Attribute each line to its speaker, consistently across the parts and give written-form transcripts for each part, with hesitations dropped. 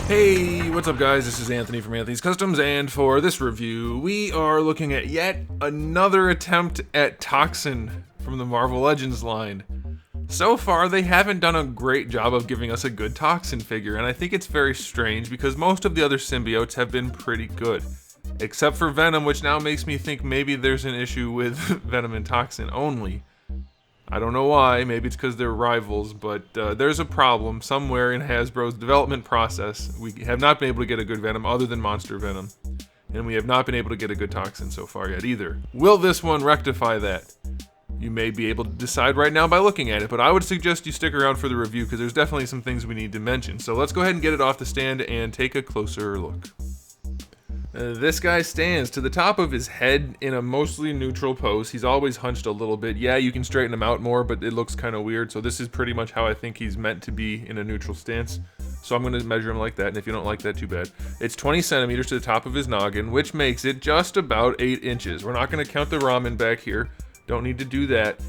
Speaker 1: Hey, what's up guys? This is Anthony from Anthony's Customs, and for this review, we are looking at yet another attempt at Toxin from the Marvel Legends line. So far, they haven't done a great job of giving us a good Toxin figure, and I think it's very strange because most of the other symbiotes have been pretty good. Except for Venom, which now makes me think maybe there's an issue with Venom and Toxin only. I don't know why, maybe it's because they're rivals, but there's a problem somewhere in Hasbro's development process. We have not been able to get a good Venom other than Monster Venom, and we have not been able to get a good Toxin so far yet either. Will this one rectify that? You may be able to decide right now by looking at it, but I would suggest you stick around for the review because there's definitely some things we need to mention. So let's go ahead and get it off the stand and take a closer look. This guy stands to the top of his head in a mostly neutral pose. He's always hunched a little bit. Yeah, you can straighten him out more, but it looks kind of weird. So this is pretty much how I think he's meant to be in a neutral stance. So I'm going to measure him like that, and if you don't like that, too bad. It's 20 centimeters to the top of his noggin, which makes it just about 8 inches. We're not going to count the ramen back here. Don't need to do that.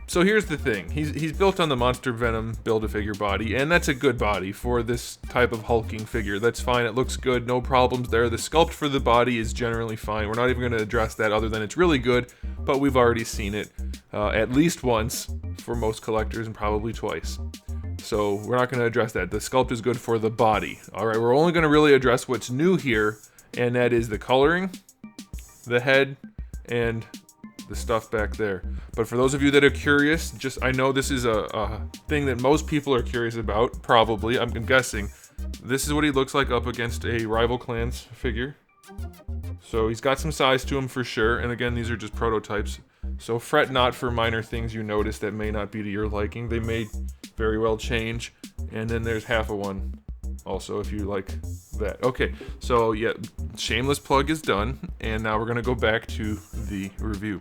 Speaker 1: So here's the thing. He's built on the Monster Venom Build-A-Figure body, and that's a good body for this type of hulking figure. That's fine. It looks good. No problems there. The sculpt for the body is generally fine. We're not even going to address that other than it's really good, but we've already seen it at least once for most collectors and probably twice. So we're not going to address that. The sculpt is good for the body. All right, we're only going to really address what's new here, and that is the coloring, the head, and the stuff back there. But for those of you that are curious, I know this is a thing that most people are curious about, probably, I'm guessing. This is what he looks like up against a rival clan's figure. So he's got some size to him for sure, and again, these are just prototypes. So fret not for minor things you notice that may not be to your liking. They may very well change. And then there's half a one also, if you like that. Okay, so yeah, shameless plug is done, and now we're gonna go back to the review.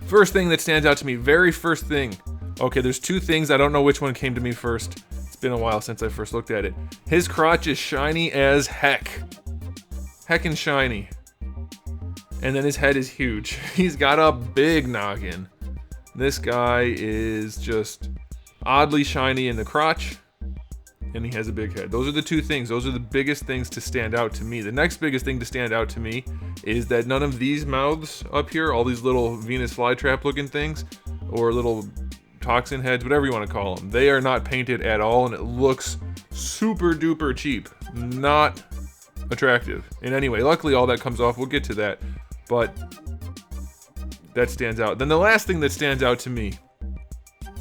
Speaker 1: First thing that stands out to me, very first thing. Okay, there's two things, I don't know which one came to me first. It's been a while since I first looked at it. His crotch is shiny as heck. Heckin' shiny. And then his head is huge. He's got a big noggin. This guy is just oddly shiny in the crotch, and he has a big head. Those are the two things. Those are the biggest things to stand out to me. The next biggest thing to stand out to me is that none of these mouths up here, all these little Venus flytrap looking things, or little toxin heads, whatever you want to call them, they are not painted at all, and it looks super duper cheap. Not attractive in any way. Luckily, all that comes off. We'll get to that, but that stands out. Then the last thing that stands out to me,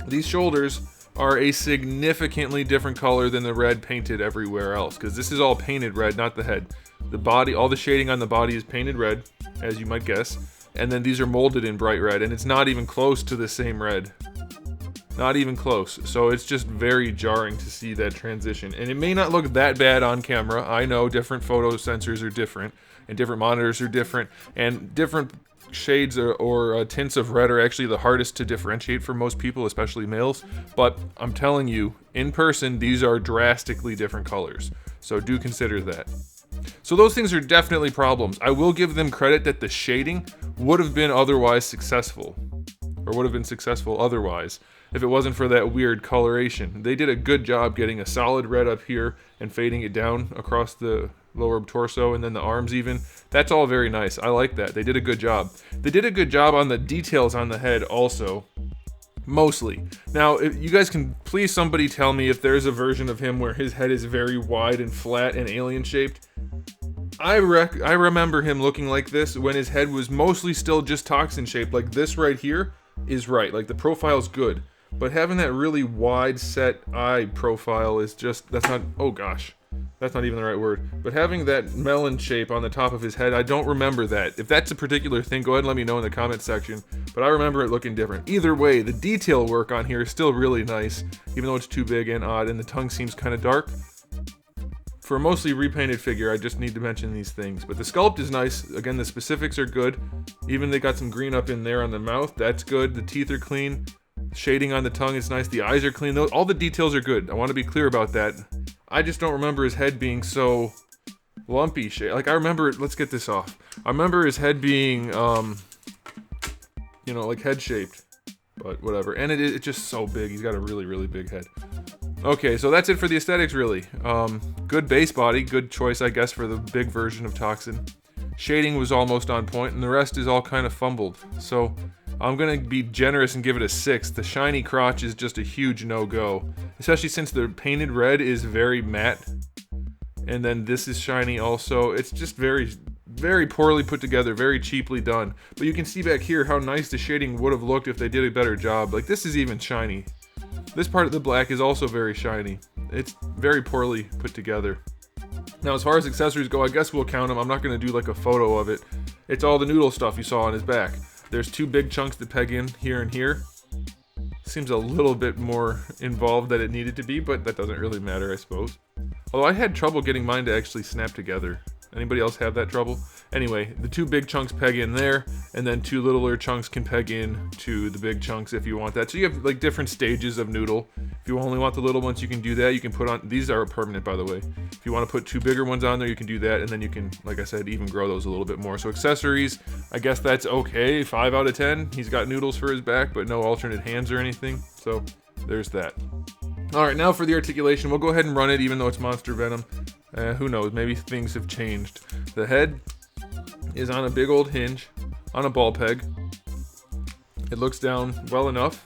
Speaker 1: these shoulders are a significantly different color than the red painted everywhere else, because this is all painted red, not the head. The body, all the shading on the body is painted red, as you might guess, and then these are molded in bright red, and it's not even close to the same red. Not even close. So it's just very jarring to see that transition, and it may not look that bad on camera. I know different photo sensors are different, and different monitors are different, and different shades or tints of red are actually the hardest to differentiate for most people, especially males. But I'm telling you, in person, these are drastically different colors. So do consider that. So those things are definitely problems. I will give them credit that the shading would have been otherwise successful, or would have been successful otherwise, if it wasn't for that weird coloration. They did a good job getting a solid red up here and fading it down across the lower torso and then the arms even. That's all very nice. I like that. They did a good job. They did a good job on the details on the head also. Mostly. Now, if you guys can please somebody tell me if there's a version of him where his head is very wide and flat and alien shaped. I remember him looking like this when his head was mostly still just toxin shaped. Like this right here is right. Like the profile's good. But having that really wide set eye profile is just, that's not, oh gosh. That's not even the right word. But having that melon shape on the top of his head, I don't remember that. If that's a particular thing, go ahead and let me know in the comment section. But I remember it looking different. Either way, the detail work on here is still really nice, even though it's too big and odd, and the tongue seems kind of dark. For a mostly repainted figure, I just need to mention these things. But the sculpt is nice. Again, the specifics are good. Even they got some green up in there on the mouth. That's good. The teeth are clean. Shading on the tongue is nice. The eyes are clean. All the details are good. I want to be clear about that. I just don't remember his head being so lumpy shape. Like I remember, let's get this off. I remember his head being, like head shaped, but whatever. And it's just so big. He's got a really, really big head. Okay, so that's it for the aesthetics, really. Good base body, good choice, I guess, for the big version of Toxin. Shading was almost on point, and the rest is all kind of fumbled. So I'm gonna be generous and give it a 6. The shiny crotch is just a huge no-go, especially since the painted red is very matte, and then this is shiny also. It's just very, very poorly put together, very cheaply done. But you can see back here how nice the shading would have looked if they did a better job. Like, this is even shiny. This part of the black is also very shiny. It's very poorly put together. Now, as far as accessories go, I guess we'll count them. I'm not going to do like a photo of it. It's all the noodle stuff you saw on his back. There's 2 big chunks that peg in here and here. Seems a little bit more involved than it needed to be, but that doesn't really matter, I suppose. Although I had trouble getting mine to actually snap together. Anybody else have that trouble? Anyway, the 2 big chunks peg in there, and then 2 littler chunks can peg in to the big chunks if you want that. So you have like different stages of noodle. If you only want the little ones, you can do that. You can put on, these are permanent, by the way. If you want to put 2 bigger ones on there, you can do that, and then you can, like I said, even grow those a little bit more. So accessories, I guess that's okay. 5 out of 10. He's got noodles for his back, but no alternate hands or anything. So there's that. Alright, now for the articulation. We'll go ahead and run it, even though it's Monster Venom. Who knows, maybe things have changed. The head is on a big old hinge, on a ball peg. It looks down well enough.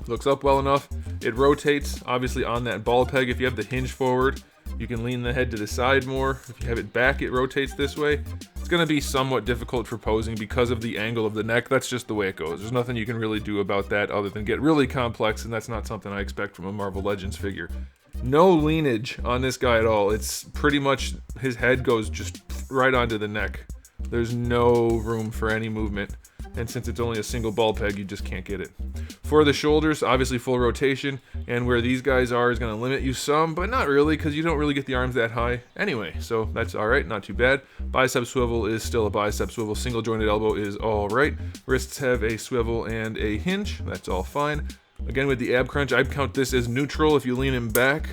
Speaker 1: Looks up well enough. It rotates, obviously, on that ball peg. If you have the hinge forward, you can lean the head to the side more. If you have it back, it rotates this way. It's going to be somewhat difficult for posing because of the angle of the neck. That's just the way it goes. There's nothing you can really do about that other than get really complex, and that's not something I expect from a Marvel Legends figure. No leanage on this guy at all. It's pretty much, his head goes just right onto the neck. There's no room for any movement. And since it's only a single ball peg, you just can't get it. For the shoulders, obviously full rotation, and where these guys are is going to limit you some, but not really, because you don't really get the arms that high anyway, so that's alright, not too bad. Bicep swivel is still a bicep swivel. Single jointed elbow is alright. Wrists have a swivel and a hinge, that's all fine. Again, with the ab crunch, I'd count this as neutral if you lean him back.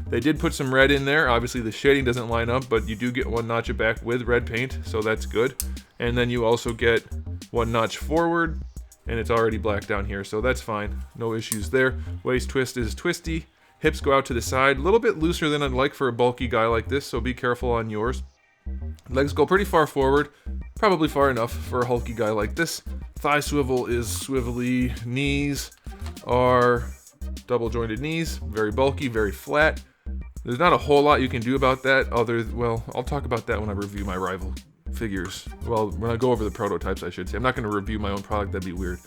Speaker 1: They did put some red in there. Obviously, the shading doesn't line up, but you do get 1 notch it back with red paint, so that's good. And then you also get 1 notch forward, and it's already black down here, so that's fine. No issues there. Waist twist is twisty. Hips go out to the side. A little bit looser than I'd like for a bulky guy like this, so be careful on yours. Legs go pretty far forward, probably far enough for a hulky guy like this. Thigh swivel is swivelly. Knees are double jointed knees, very bulky, very flat. There's not a whole lot you can do about that well, I'll talk about that when I review my rival figures. Well, when I go over the prototypes, I should say. I'm not going to review my own product, that'd be weird.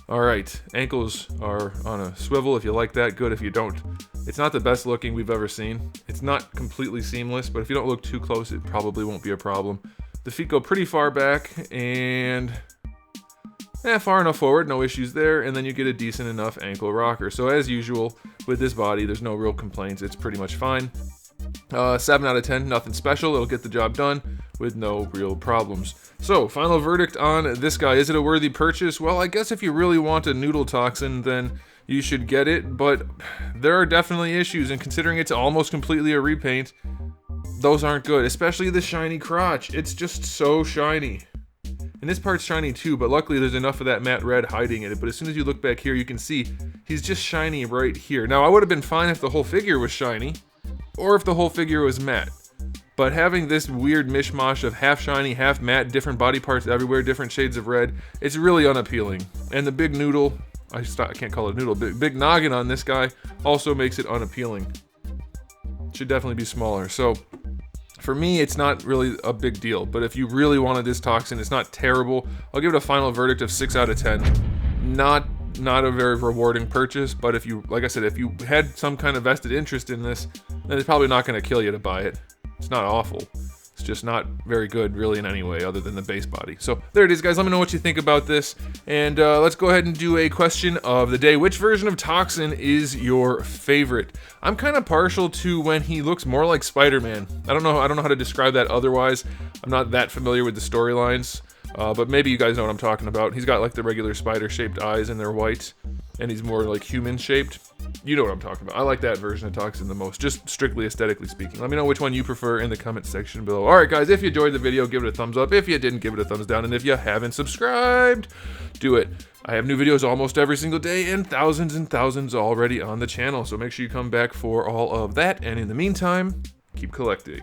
Speaker 1: Alright, ankles are on a swivel. If you like that, good. If you don't, it's not the best looking we've ever seen. It's not completely seamless, but if you don't look too close, it probably won't be a problem. The feet go pretty far back, and far enough forward, no issues there, and then you get a decent enough ankle rocker. So as usual, with this body, there's no real complaints. It's pretty much fine. 7 out of 10, nothing special. It'll get the job done with no real problems. So, final verdict on this guy. Is it a worthy purchase? Well, I guess if you really want a noodle toxin, then you should get it, but there are definitely issues, and considering it's almost completely a repaint, those aren't good, especially the shiny crotch. It's just so shiny. And this part's shiny too, but luckily there's enough of that matte red hiding in it. But as soon as you look back here, you can see he's just shiny right here. Now, I would have been fine if the whole figure was shiny, or if the whole figure was matte. But having this weird mishmash of half shiny, half matte, different body parts everywhere, different shades of red, it's really unappealing. And the big noodle, I can't call it a noodle, big noggin on this guy also makes it unappealing. Should definitely be smaller. So, for me, it's not really a big deal, but if you really wanted this toxin, it's not terrible. I'll give it a final verdict of 6 out of 10. Not a very rewarding purchase, but if you, like I said, if you had some kind of vested interest in this, then it's probably not going to kill you to buy it. It's not awful. It's just not very good, really, in any way, other than the base body. So, there it is, guys. Let me know what you think about this, and let's go ahead and do a question of the day. Which version of Toxin is your favorite? I'm kind of partial to when he looks more like Spider-Man. I don't know how to describe that otherwise. I'm not that familiar with the storylines, but maybe you guys know what I'm talking about. He's got like the regular spider-shaped eyes, and they're white, and he's more like human-shaped. You know what I'm talking about. I like that version of Toxin the most, just strictly aesthetically speaking. Let me know which one you prefer in the comment section below. Alright guys, if you enjoyed the video, give it a thumbs up. If you didn't, give it a thumbs down. And if you haven't subscribed, do it. I have new videos almost every single day and thousands already on the channel. So make sure you come back for all of that. And in the meantime, keep collecting.